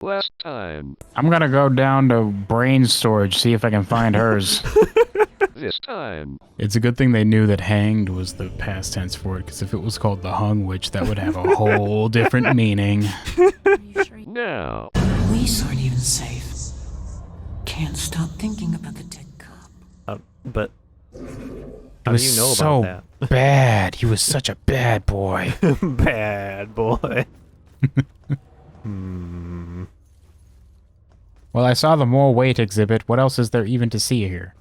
Last time. I'm gonna go down to brain storage, see if I can find hers. This time. It's a good thing they knew that hanged was the past tense for it, because if it was called the hung witch, that would have a whole different meaning. Now. Police aren't even safe. Can't stop thinking about the dead cop. But How do you know about that? Bad. He was such a bad boy. Bad boy. Hmm. Well, I saw the more weight exhibit. What else is there even to see here?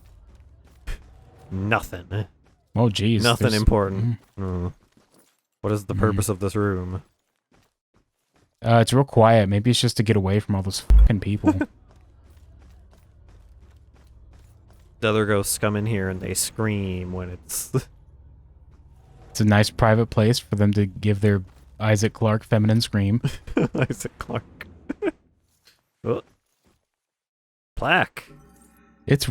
Nothing. Oh, geez. Nothing important. What is the purpose of this room? It's real quiet. Maybe it's just to get away from all those fucking people. The other ghosts come in here and they scream when it's... It's a nice private place for them to give their Isaac Clarke feminine scream. Isaac Clarke. Oh. Plaque. It's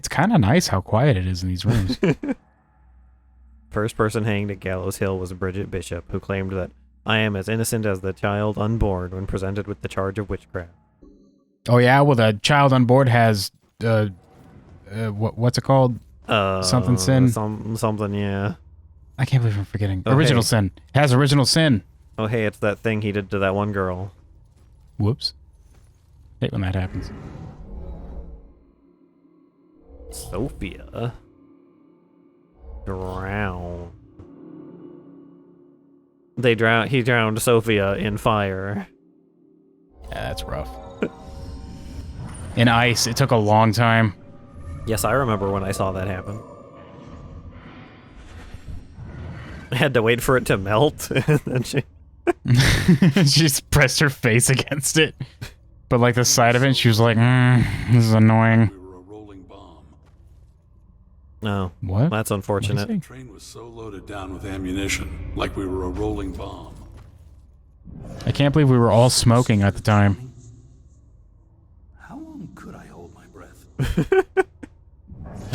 kind of nice how quiet it is in these rooms. First person hanged at Gallows Hill was Bridget Bishop, who claimed that I am as innocent as the child unborn when presented with the charge of witchcraft. Oh yeah, well the child on board has, what's it called? Something sin? Something, yeah. I can't believe I'm forgetting. Oh, original hey. sin. It has original sin. Oh hey, it's that thing he did to that one girl. Whoops. Hate when that happens. Sophia. Drown. He drowned Sophia in fire. Yeah, that's rough. In ice, it took a long time. Yes, I remember when I saw that happen. I had to wait for it to melt, and then she... She just pressed her face against it. But like the side of it, she was like, this is annoying. We were a rolling bomb. No. What? That's unfortunate. The train was so loaded down with ammunition, like we were a rolling bomb. I can't believe we were all smoking at the time. How long could I hold my breath?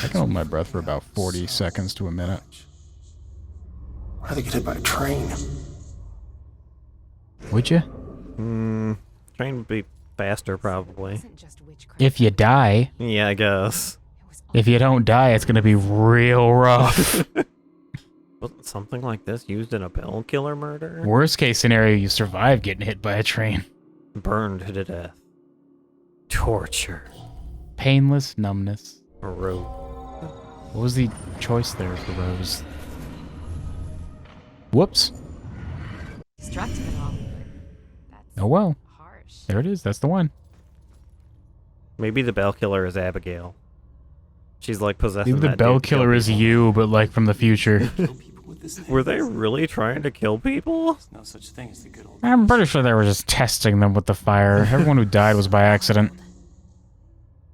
I can hold my breath for about 40 seconds to a minute. I'd rather get hit by a train. Would you? Train would be faster, probably. If you die. Yeah, I guess. If you don't die, it's gonna be real rough. Wasn't something like this used in a bell killer murder? Worst case scenario, you survive getting hit by a train. Burned to death. Torture. Painless numbness. A rope. What was the choice there for Rose? Whoops. Destructive and all. That's Oh well. harsh. There it is. That's the one. Maybe the bell killer is Abigail. She's like possessing Maybe the that bell dude to kill killer is people. you, but like from the future. Kill people with this Were they really trying to kill people? no such thing as the good old I'm pretty sure they were just testing them with the fire. Everyone who died was by accident.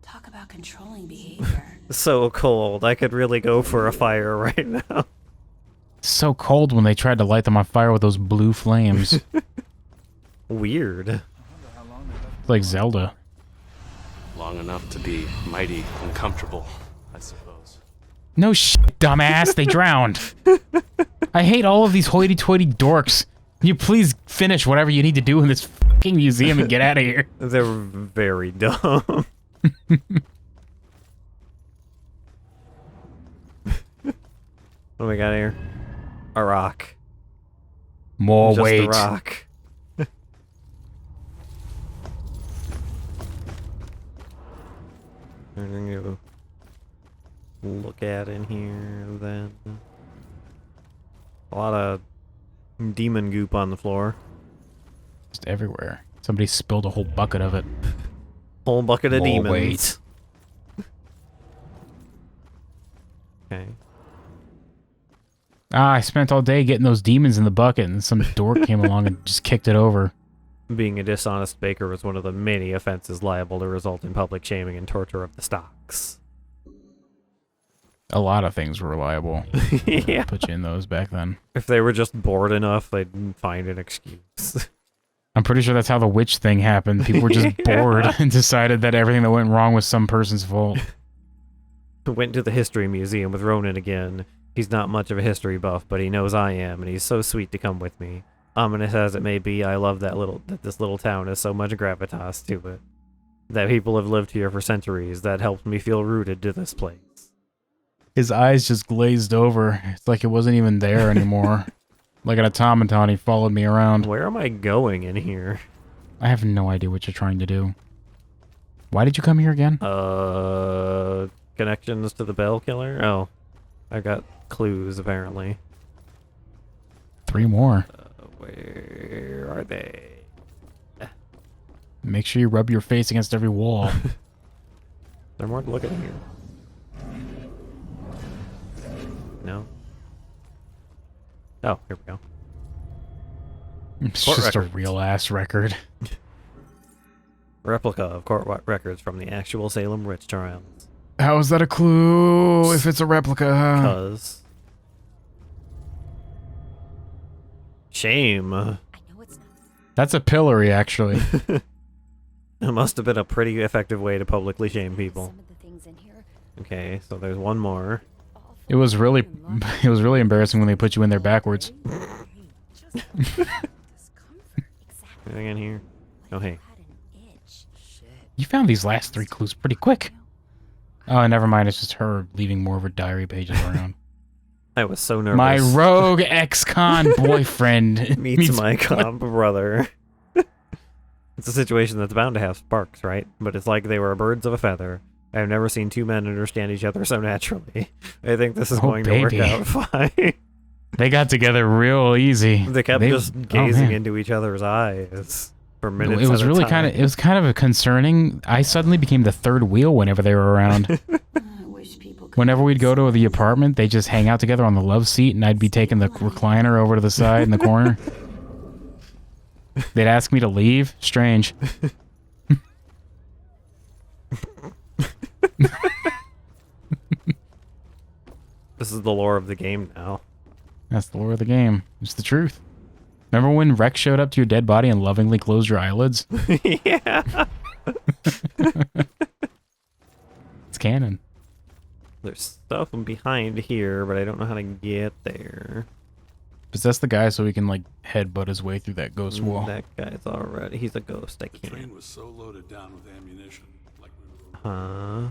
Talk about controlling behavior. So cold. I could really go for a fire right now. It's so cold when they tried to light them on fire with those blue flames. Weird. Like Zelda. long enough to be mighty uncomfortable, I suppose. No shit, dumbass. They drowned. I hate all of these hoity-toity dorks. Can you please finish whatever you need to do in this fucking museum and get out of here? They're very dumb. What do we got here? A rock. More Just weight. a rock. I'm gonna go look at in here then. A lot of demon goop on the floor. Just everywhere. Somebody spilled a whole bucket of it. Whole bucket of More demons. weight. Okay. I spent all day getting those demons in the bucket, and some dork came along and just kicked it over. Being a dishonest baker was one of the many offenses liable to result in public shaming and torture of the stocks. A lot of things were reliable. Yeah. Put you in those back then. If they were just bored enough, they'd find an excuse. I'm pretty sure that's how the witch thing happened. People were just Yeah. bored and decided that everything that went wrong was some person's fault. Went to the history museum with Ronan again. He's not much of a history buff, but he knows I am, and he's so sweet to come with me. ominous as it may be, I love that this little town has so much gravitas to it. That people have lived here for centuries. That helps me feel rooted to this place. His eyes just glazed over. It's like it wasn't even there anymore. Like an automaton, he followed me around. Where am I going in here? I have no idea what you're trying to do. Why did you come here again? Connections to the Bell Killer? Oh. I got clues, apparently. 3 more. Where are they? Make sure you rub your face against every wall. There's more to look at here. No? Oh, here we go. It's Court just records. a real-ass record. Replica of court records from the actual Salem witch trials. How is that a clue if it's a replica? Cause... Shame. I know it's not. That's a pillory, actually. It must have been a pretty effective way to publicly shame people. Some of the things in here. Okay, so there's one more. It was really embarrassing when they put you in there backwards. Discomfort. Exactly. Anything in here? Oh, hey. Had an itch. Shit. You found these last 3 clues pretty quick. Oh, never mind. It's just her leaving more of her diary pages around. I was so nervous. My rogue ex-con boyfriend meets my comp brother. It's a situation that's bound to have sparks, right? But it's like they were birds of a feather. I have never seen 2 men understand each other so naturally. I think this is going to work out fine. They got together real easy. They kept just gazing into each other's eyes for minutes. It was at a really time. it was kind of concerning. I suddenly became the 3rd wheel whenever they were around. I wish people could. Whenever we'd go to the apartment, they just hang out together on the love seat, and I'd be taking the recliner over to the side in the corner. They'd ask me to leave. Strange. This is the lore of the game now. That's the lore of the game. It's the truth. Remember when Rex showed up to your dead body and lovingly closed your eyelids? Yeah. It's canon. There's stuff behind here, but I don't know how to get there. Possess the guy so he can, like, headbutt his way through that ghost wall. That guy's already... He's a ghost, I The can't. train was so loaded down with ammunition, like we were. Huh?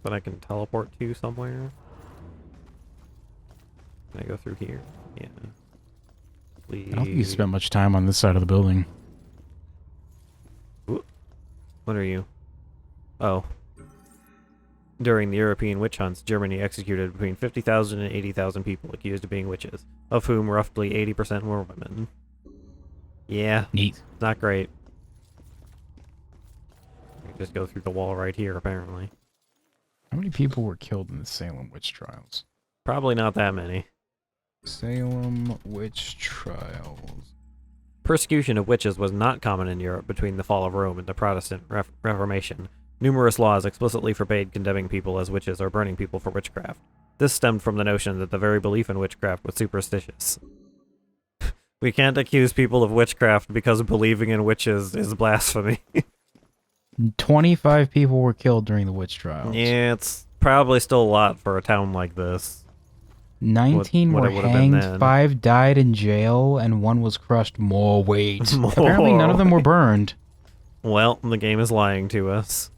That I can teleport to somewhere? Can I go through here? Yeah. Please. I don't think you spent much time on this side of the building. What are you? Oh. During the European witch hunts, Germany executed between 50,000 and 80,000 people accused of being witches, of whom roughly 80% were women. Yeah, Neat. not great. Just go through the wall right here, apparently. How many people were killed in the Salem witch trials? Probably not that many. Salem witch trials. Persecution of witches was not common in Europe between the fall of Rome and the Protestant Reformation. Numerous laws explicitly forbade condemning people as witches or burning people for witchcraft. This stemmed from the notion that the very belief in witchcraft was superstitious. We can't accuse people of witchcraft because believing in witches is blasphemy. 25 people were killed during the witch trials. Yeah, it's probably still a lot for a town like this. 19 what were it would've been hanged, then. 5 died in jail, and 1 was crushed. More weight. Apparently none of them were burned. Well, the game is lying to us.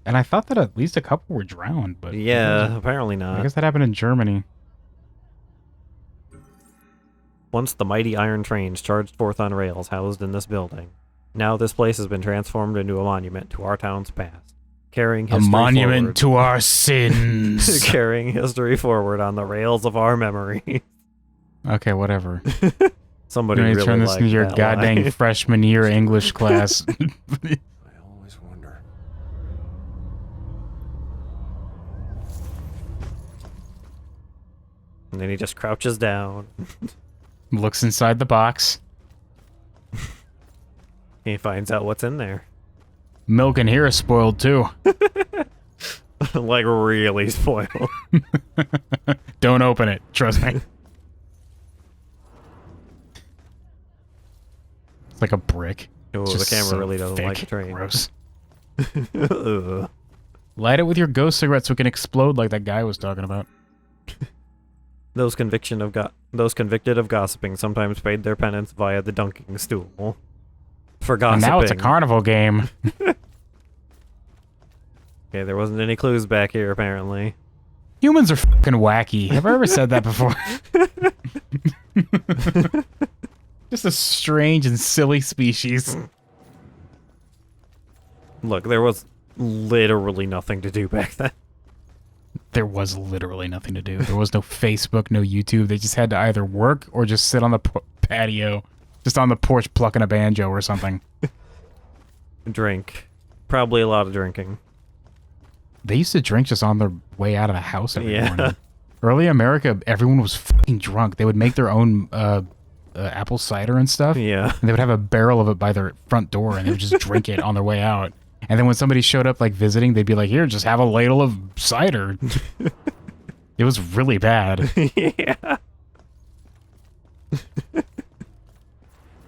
And I thought that at least a couple were drowned, but... Yeah, apparently I not. guess that happened in Germany. Once the mighty iron trains charged forth on rails housed in this building. Now this place has been transformed into a monument to our town's past. Carrying history A monument forward. to our sins. Carrying history forward on the rails of our memory. Okay, whatever. Somebody You need really to turn this liked into your that goddamn line. freshman year English class. I always wonder. And then he just crouches down. Looks inside the box. He finds out what's in there. Milk in here is spoiled too. Like really spoiled. Don't open it. Trust me. It's like a brick. Oh, the Just camera so really doesn't like the thick. train. Gross. Ugh. Light it with your ghost cigarette so it can explode like that guy was talking about. Those convicted of gossiping sometimes paid their penance via the dunking stool. For And gossiping. now it's a carnival game. Okay, there wasn't any clues back here, apparently. Humans are fucking wacky. Have I ever said that before? Just a strange and silly species. Look, there was literally nothing to do back then. There was literally nothing to do. There was no Facebook, no YouTube. They just had to either work or just sit on the patio, just on the porch plucking a banjo or something. Drink. Probably a lot of drinking. They used to drink just on their way out of the house every Yeah. morning. Early America, everyone was fucking drunk. They would make their own apple cider and stuff. Yeah. And they would have a barrel of it by their front door, and they would just drink it on their way out. And then when somebody showed up, like, visiting, they'd be like, here, just have a ladle of cider. It was really bad. Yeah.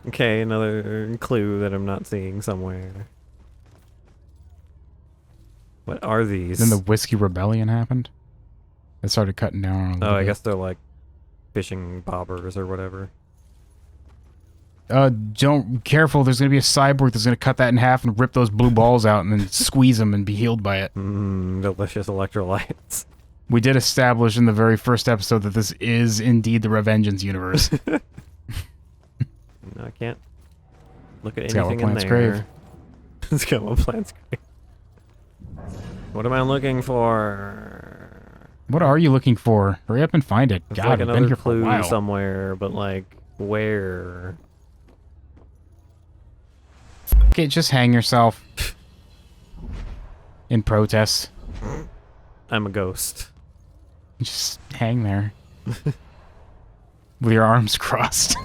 Okay, another clue that I'm not seeing somewhere. What are these? Then the Whiskey Rebellion happened. It started cutting down on a little I bit. guess they're like fishing bobbers or whatever. Careful, there's going to be a cyborg that's going to cut that in half and rip those blue balls out and then squeeze them and be healed by it. Delicious electrolytes. We did establish in the very first episode that this is indeed the Revengeance universe. No, I can't look at It's got anything what in plants there. crave. It's got what plants crave. What am I looking for? What are you looking for? Hurry up and find it. It's God, like we've been another here for a clue while. somewhere, but like where? Okay, just hang yourself. In protest. I'm a ghost. Just hang there. With your arms crossed.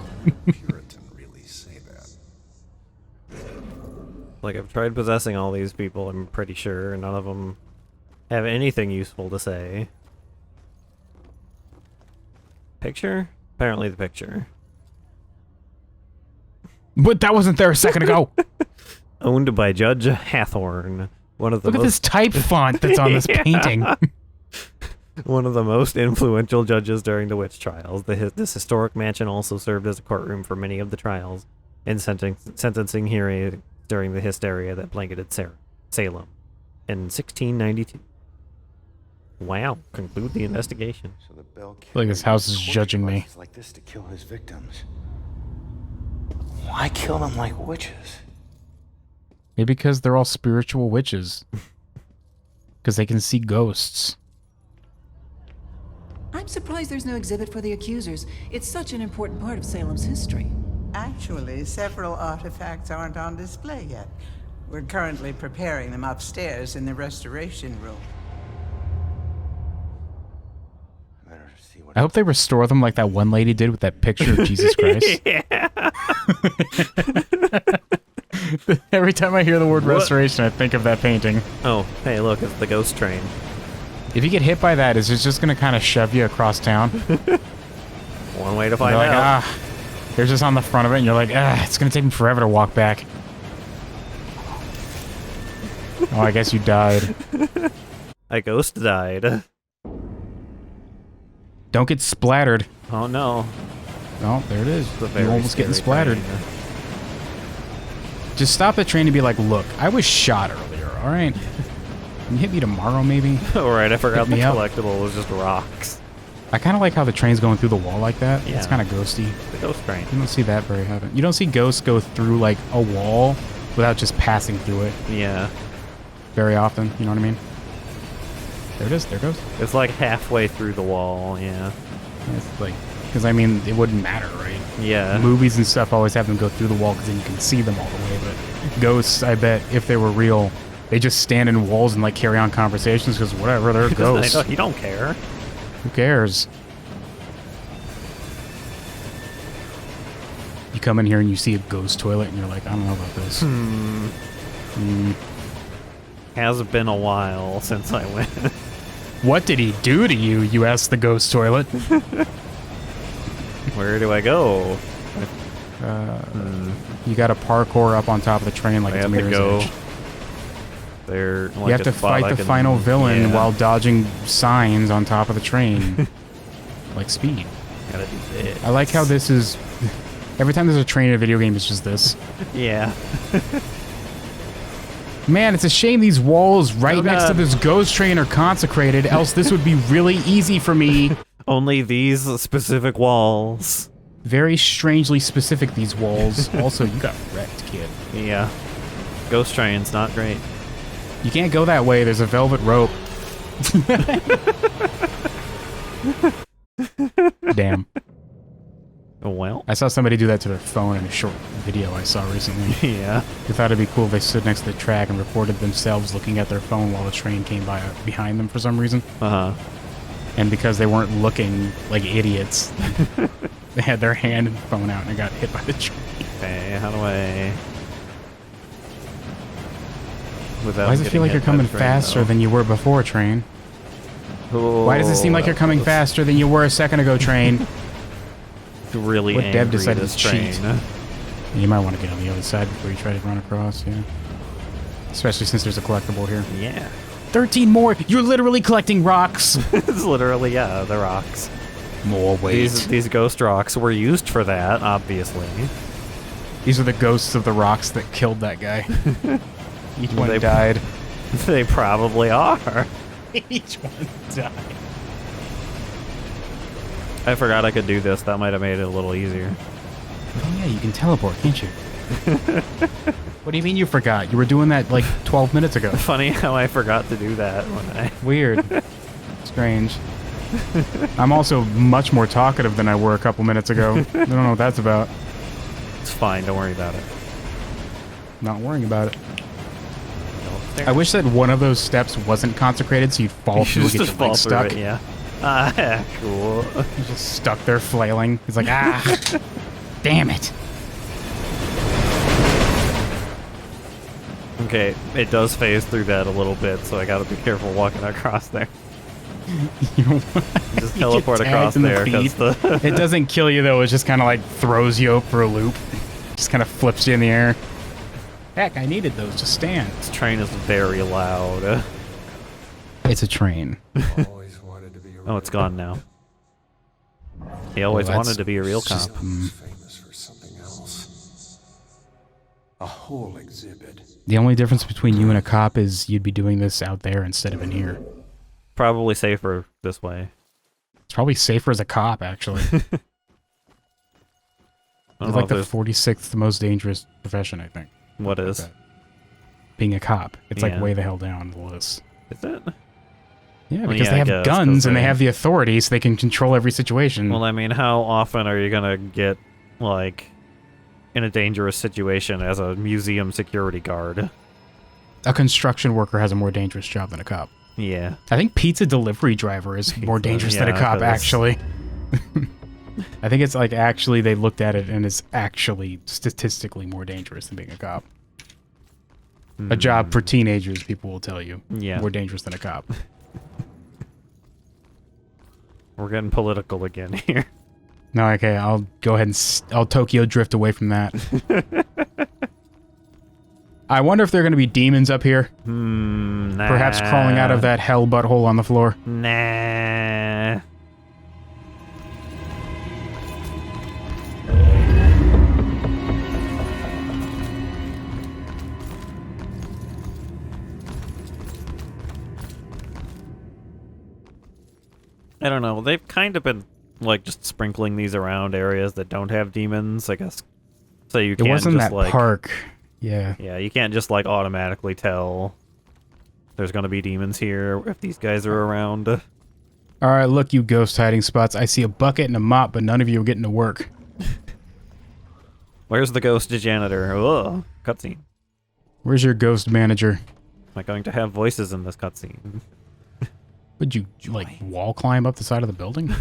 Like, I've tried possessing all these people, I'm pretty sure. None of them have anything useful to say. Picture? Apparently the picture. But that wasn't there a second ago. Owned by Judge Hathorne. One of the Look at this type font that's on this Yeah. painting. One of the most influential judges during the witch trials. This historic mansion also served as a courtroom for many of the trials and sentencing hearings during the hysteria that blanketed Salem in 1692. Wow, conclude the investigation. So the bell Like this house is judging me. like this to kill his victims. Why kill them like witches? Maybe because they're all spiritual witches. Because they can see ghosts. I'm surprised there's no exhibit for the Accusers. It's such an important part of Salem's history. Actually, several artifacts aren't on display yet. We're currently preparing them upstairs in the restoration room. I better see what I hope they restore them like that one lady did with that picture of Jesus Christ. Every time I hear the word restoration, I think of that painting. Oh, hey, look, it's the ghost train. If you get hit by that, is it just going to kind of shove you across town? One way to find You're like, out. they're just on the front of it, and you're like, it's going to take me forever to walk back. Oh, I guess you died. A ghost died. Don't get splattered. Oh no. Oh, there it is. It's a You're very almost getting scary splattered. train. Just stop the train and be like, look, I was shot earlier, all right? Can you hit me tomorrow, maybe? Alright, I forgot Hit the me up. collectible was just rocks. I kind of like how the train's going through the wall like that. It's Yeah. kind of ghosty. The ghost train. You don't see that very often. You don't see ghosts go through, like, a wall without just passing through it Yeah. very often. You know what I mean? There it is. There it goes. It's like halfway through the wall, yeah. It's like, because, I mean, it wouldn't matter, right? Yeah. Movies and stuff always have them go through the wall because then you can see them all the way. But ghosts, I bet, if they were real, they just stand in walls and, like, carry on conversations because whatever, they're ghosts. You don't care. Who cares? You come in here and you see a ghost toilet and you're like, I don't know about this. Has been a while since I went. What did he do to you? You asked the ghost toilet. Where do I go? You got to parkour up on top of the train like I it's have to Mirror's go Edge. there. You have to fight the final villain while dodging signs on top of the train. like speed. Gotta do this. I like how this is... Every time there's a train in a video game, it's just this. Yeah. Man, it's a shame these walls right next to God. this ghost train are consecrated, else this would be really easy for me. Only these specific walls. Very strangely specific, these walls. Also, you got wrecked, kid. Yeah. Ghost train's not great. You can't go that way, there's a velvet rope. Damn. Well. I saw somebody do that to their phone in a short video I saw recently. Yeah. I thought it'd be cool if they stood next to the track and recorded themselves looking at their phone while the train came by behind them for some reason. Uh-huh. And because they weren't looking like idiots, they had their hand and phone out and it got hit by the train. Okay, how do I... Without Why does it feel like getting you're hit by coming the train, faster though? than you were before, train? Oh, Why does it seem like you're coming faster than you were a second ago, train? Really What angry, dev decided this to cheat? train. You might want to get on the other side before you try to run across, yeah. Especially since there's a collectible here. Yeah. 13 more! You're literally collecting rocks! It's literally, yeah, the rocks. More weight. These ghost rocks were used for that, obviously. These are the ghosts of the rocks that killed that guy. Each one They- died. They probably are. Each one died. I forgot I could do this. That might have made it a little easier. Oh yeah, you can teleport, can't you? What do you mean you forgot? You were doing that like 12 minutes ago. Funny how I forgot to do that when I... Weird. Strange. I'm also much more talkative than I were a couple minutes ago. I don't know what that's about. It's fine, don't worry about it. Not worrying about it. I wish that one of those steps wasn't consecrated so you'd fall through and get your fall leg through stuck. it, yeah. Ah, cool. You're just stuck there flailing. He's like, ah, damn it. Okay, it does phase through that a little bit, so I gotta be careful walking across there. You know what? Just You teleport get across tagged in the there, because feet. the... It doesn't kill you though, it just kind of like throws you up for a loop. Just kind of flips you in the air. Heck, I needed those to stand. This train is very loud. It's a train. Oh, it's gone now. He always that's wanted to be a real cop. Famous for something else. A whole exhibit. The only difference between you and a cop is you'd be doing this out there instead of in here. Probably safer this way. It's probably safer as a cop, actually. I don't It's know like if the there's... 46th most dangerous profession, I think. What is? Being a cop. It's Yeah. like way the hell down the list. Is it? Yeah, Well, because yeah, they I have guess, guns 'cause and they they- have the authority, so they can control every situation. Well, I mean, how often are you gonna get, like, in a dangerous situation as a museum security guard? A construction worker has a more dangerous job than a cop. Yeah. I think pizza delivery driver is more dangerous than a yeah, cop, 'cause- actually. I think it's like actually they looked at it and it's actually statistically more dangerous than being a cop. A job for teenagers, people will tell you, Yeah. more dangerous than a cop. We're getting political again here. No, okay, I'll go ahead and I'll Tokyo drift away from that. I wonder if there are going to be demons up here. Nah. Perhaps crawling out of that hell butthole on the floor. Nah. I don't know. They've kind of been, like, just sprinkling these around areas that don't have demons, I guess. So you It can't wasn't just, that like... park. Yeah. Yeah, you can't just, like, automatically tell there's gonna be demons here if these guys are around. Alright, look, you ghost hiding spots. I see a bucket and a mop, but none of you are getting to work. Where's the ghost janitor? Ugh, cutscene. Where's your ghost manager? Am I going to have voices in this cutscene? Would you, like, wall climb up the side of the building?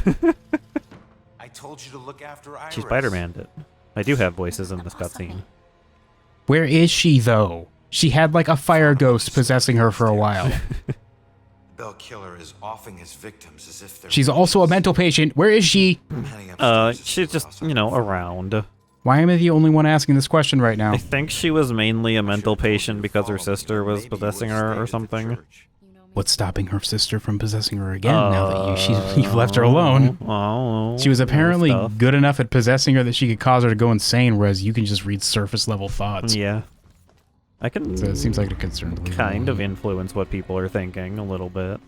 I told you to look after Iris. She Spider-Man'd it. I do have voices in this cutscene. Where is she, though? She had, like, a fire ghost possessing her for a while. Bell Killer is offing his victims as if they're... She's also a mental patient. Where is she? She's just, you know, around. Why am I the only one asking this question right now? I think she was mainly a mental patient because her sister was possessing her or something. What's stopping her sister from possessing her again now that you've left her alone? Oh, She was apparently stuff. good enough at possessing her that she could cause her to go insane, whereas you can just read surface level thoughts. Yeah. I can So it seems like a concern. to leave kind of alone. influence what people are thinking a little bit.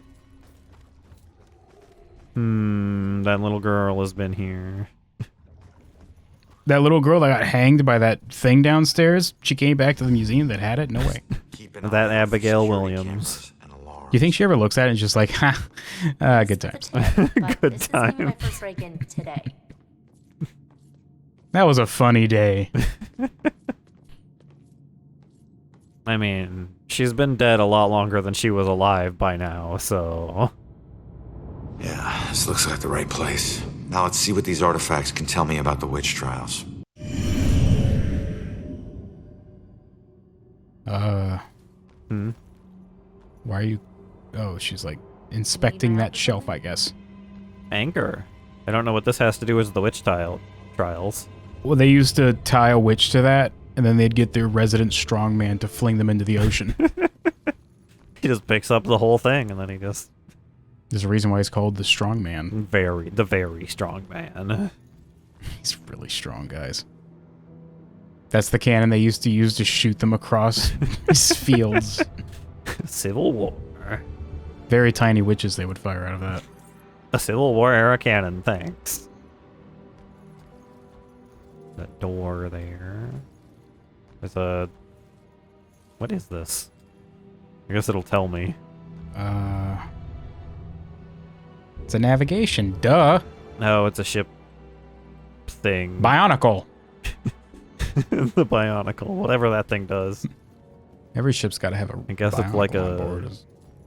That little girl has been here. That little girl that got hanged by that thing downstairs, she came back to the museum that had it? No way. That Abigail Williams. You think she ever looks at it and just like, ha, good times. Good This is gonna be my time. first break-in today. That was a funny day. I mean, she's been dead a lot longer than she was alive by now, so... Yeah, this looks like the right place. Now let's see what these artifacts can tell me about the witch trials. Why are you... Oh, she's like inspecting that shelf, I guess. Anchor. I don't know what this has to do with the witch trials. Well, they used to tie a witch to that, and then they'd get their resident strongman to fling them into the ocean. He just picks up the whole thing, and then he just... There's a reason why he's called the strongman. The very strong man. He's really strong, guys. That's the cannon they used to use to shoot them across these fields. Civil War. Very tiny witches they would fire out of that. A Civil War era cannon, thanks. That door there. There's a... What is this? I guess it'll tell me. It's a navigation, duh. No, it's a ship thing. Bionicle. The Bionicle, whatever that thing does. Every ship's got to have a I guess it's like Bionicle on a- board.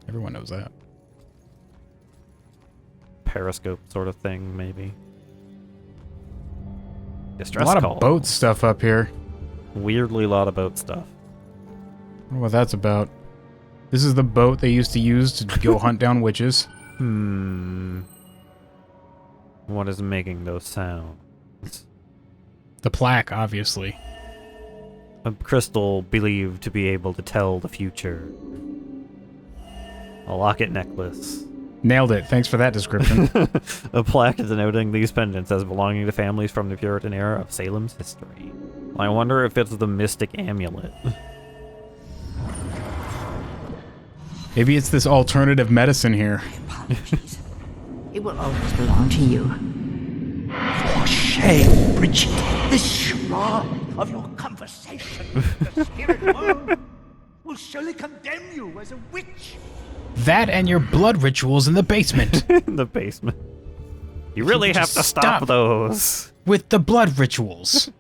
Everyone knows that. Periscope sort of thing, maybe. A Distress lot call. of boat stuff up here. Weirdly a lot of boat stuff. I wonder what that's about. This is the boat they used to use to go hunt down witches. What is making those sounds? The plaque, obviously. A crystal believed to be able to tell the future. A locket necklace. Nailed it. Thanks for that description. A plaque denoting these pendants as belonging to families from the Puritan era of Salem's history. I wonder if it's the mystic amulet. Maybe it's this alternative medicine here. Apologies. It will always belong to you. For shame, Bridget. This charade of your conversation with the spirit world will surely condemn you as a witch. That and your blood rituals in the basement. In the basement. You really have just to stop those. With the blood rituals.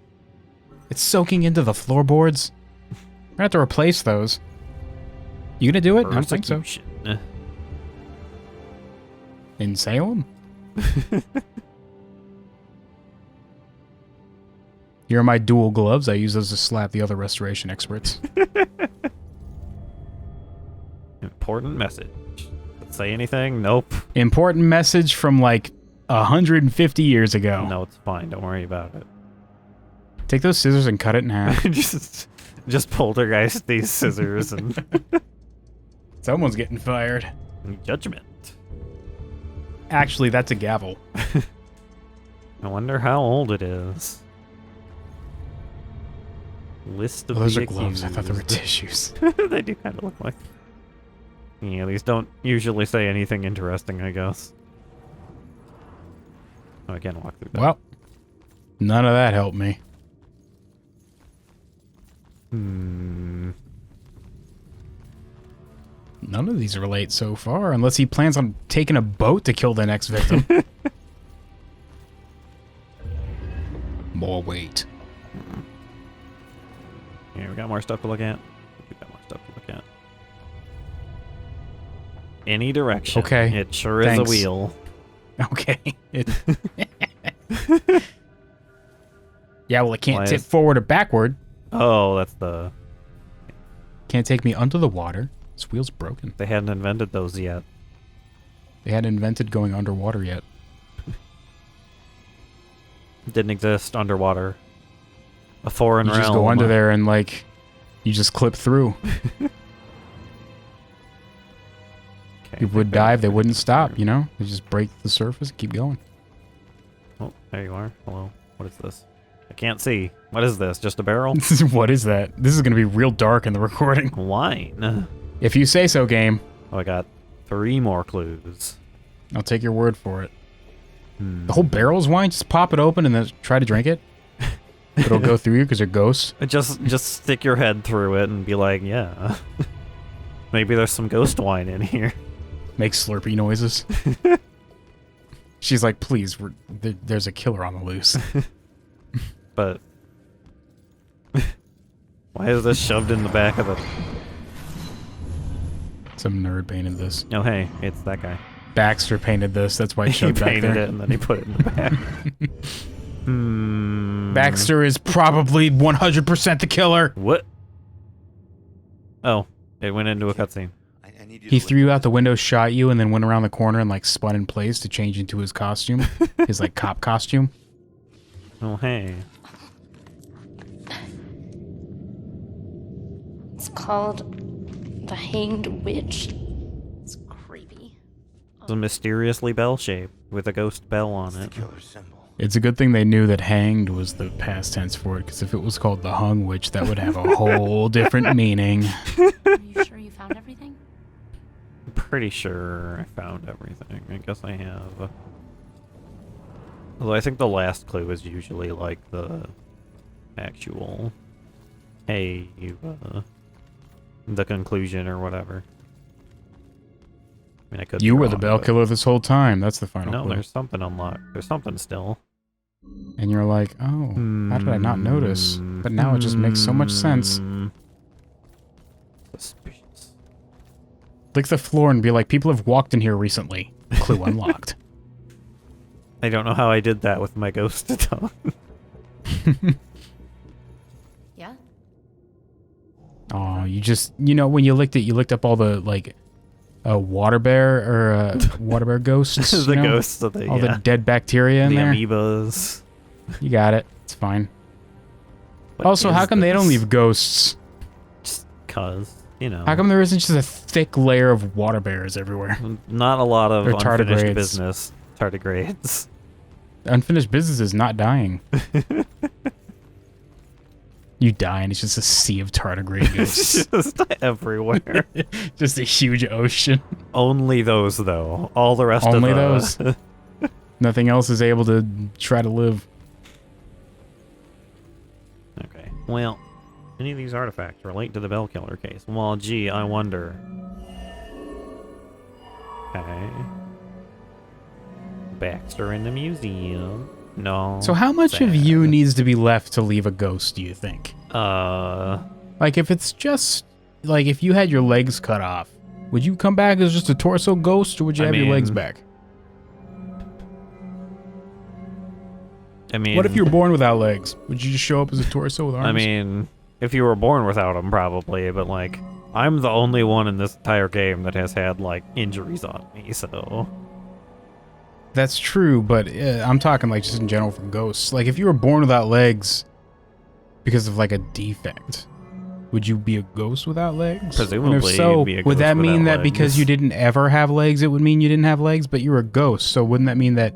It's soaking into the floorboards. We're gonna have to replace those. You gonna do it? I don't think so. Persecution. In Salem? Here are my dual gloves. I use those to slap the other restoration experts. Important message. Does it say anything? Nope. Important message from like 150 years ago. No, it's fine. Don't worry about it. Take those scissors and cut it in half. just poltergeist these scissors and Someone's getting fired. judgment. Actually, that's a gavel. I wonder how old it is. List of Oh, those the are gloves. I thought they were accused. tissues. They do kind of look like. Yeah, these don't usually say anything interesting, I guess. Oh, I can't walk through that. Well, none of that helped me. None of these relate so far, unless he plans on taking a boat to kill the next victim. More weight. Yeah, we got more stuff to look at. We got more stuff to look at. Any direction. Okay, It sure thanks. is a wheel. Okay. Yeah, well, it can't Why tip is- forward or backward. Oh, that's the... Can't take me under the water. This wheel's broken. They hadn't invented those yet. They hadn't invented going underwater yet. Didn't exist underwater. A foreign You realm. just go under there and, like, you just clip through. People would dive, they wouldn't stop, you know? They just break the surface and keep going. Oh, there you are. Hello. What is this? I can't see. What is this? Just a barrel? What is that? This is going to be real dark in the recording. Wine. If you say so, game. Oh, I got 3 more clues. I'll take your word for it. The whole barrel's wine? Just pop it open and then try to drink it? It'll go through you because you're ghosts? Just stick your head through it and be like, yeah. Maybe there's some ghost wine in here. Make slurpy noises. She's like, please, there's a killer on the loose. But why is this shoved in the back of the... Some nerd painted this. Oh, hey, it's that guy. Baxter painted this. That's why he He shoved back painted there. it and then he put it in the back. Baxter is probably 100% the killer. What? Oh, it went into a cutscene. He threw you out the window, shot you, and then went around the corner and like spun in place to change into his costume. His like cop costume. Oh, hey. It's called the Hanged Witch. It's creepy. It's a mysteriously bell-shaped with a ghost bell on it. It's a good thing they knew that hanged was the past tense for it, because if it was called the hung witch, that would have a whole different meaning. Are you sure you found everything? I'm pretty sure I found everything. I guess I have. Although I think the last clue is usually like the actual, hey, you, the conclusion or whatever. I mean, I could. You be were the wrong, bell but- killer this whole time. That's the final No, clue. there's something unlocked. There's something still. And you're like, oh, how did I not notice? But now it just makes so much sense. Suspicious. Lick the floor and be like, people have walked in here recently. Clue unlocked. I don't know how I did that with my ghost tongue. Yeah? Oh, you just, you know, when you licked it, you licked up all the, like, water bear or water bear ghosts. The you know? ghosts of the, all yeah. the dead bacteria in The there. amoebas. You got it. It's fine. What Also, how is come they don't this? leave ghosts? Just cause, you know. How come there isn't just a thick layer of water bears everywhere? Not a lot of Or unfinished tardigrades. business. Tardigrades. Unfinished business is not dying. You die and it's just a sea of tardigrade ghosts. Just everywhere. Just a huge ocean. Only those, though. All the rest Only of those. Nothing else is able to try to live. Okay. Well, any of these artifacts relate to the Bell Killer case? Well, gee, I wonder. Okay. Baxter in the museum. No. So how much of sad. you needs to be left to leave a ghost, do you think? Like if it's just, like if you had your legs cut off, would you come back as just a torso ghost or would you have your legs back? I mean... What if you were born without legs? Would you just show up as a torso with arms? I mean, if you were born without them, probably, but like, I'm the only one in this entire game that has had, like, injuries on me, so... That's true, but I'm talking like just in general for ghosts. Like if you were born without legs because of like a defect, would you be a ghost without legs? Presumably, and if so, you'd be a would ghost that mean without that because legs. you didn't ever have legs, it would mean you didn't have legs, but you were a ghost? So wouldn't that mean that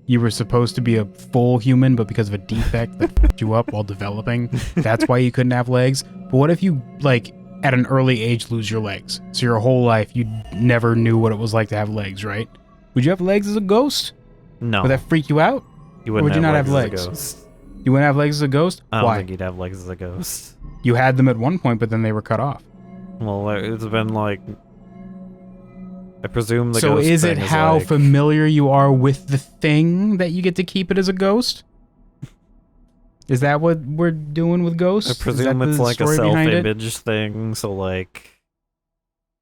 you were supposed to be a full human, but because of a defect that fucked you up while developing, that's why you couldn't have legs? But what if you, like, at an early age lose your legs? So your whole life you never knew what it was like to have legs, right? Would you have legs as a ghost? No. Would that freak you out? You Or wouldn't would you not have as a legs? ghost. You wouldn't have legs as a ghost? I don't Why? think you'd have legs as a ghost. You had them at one point, but then they were cut off. Well, it's been like... I presume the So ghost is it thing how like, familiar you are with the thing that you get to keep it as a ghost? Is that what we're doing with ghosts? I Is presume that it's the like a story behind it? self-image thing, so like...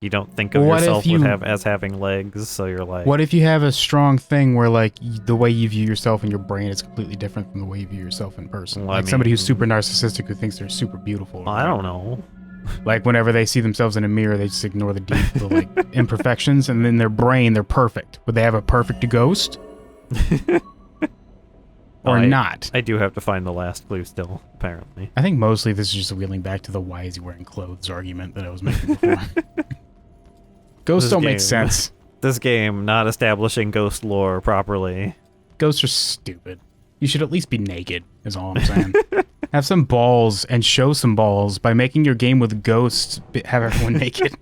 You don't think of What if yourself you- as having legs, so you're like... What if you have a strong thing where, like, the way you view yourself in your brain is completely different from the way you view yourself in person? Well, I Like somebody who's mean- super narcissistic who thinks they're super beautiful. I don't know. Like whenever they see themselves in a mirror, they just ignore the like imperfections, and in their brain they're perfect. Would they have a perfect ghost? Or not? I do have to find the last clue still, apparently. I think mostly this is just wheeling back to the why is he wearing clothes argument that I was making before. Ghosts This don't make game. sense. This game not establishing ghost lore properly. Ghosts are stupid. You should at least be naked, is all I'm saying. Have some balls and show some balls by making your game with ghosts have everyone naked.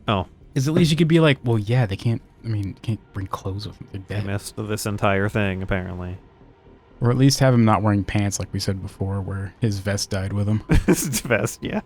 Oh. Because at least you could be like, well, yeah, they can't, I mean, can't bring clothes with them. They're I dead. missed this entire thing, apparently. Or at least have him not wearing pants like we said before, where his vest died with him. His vest, yeah.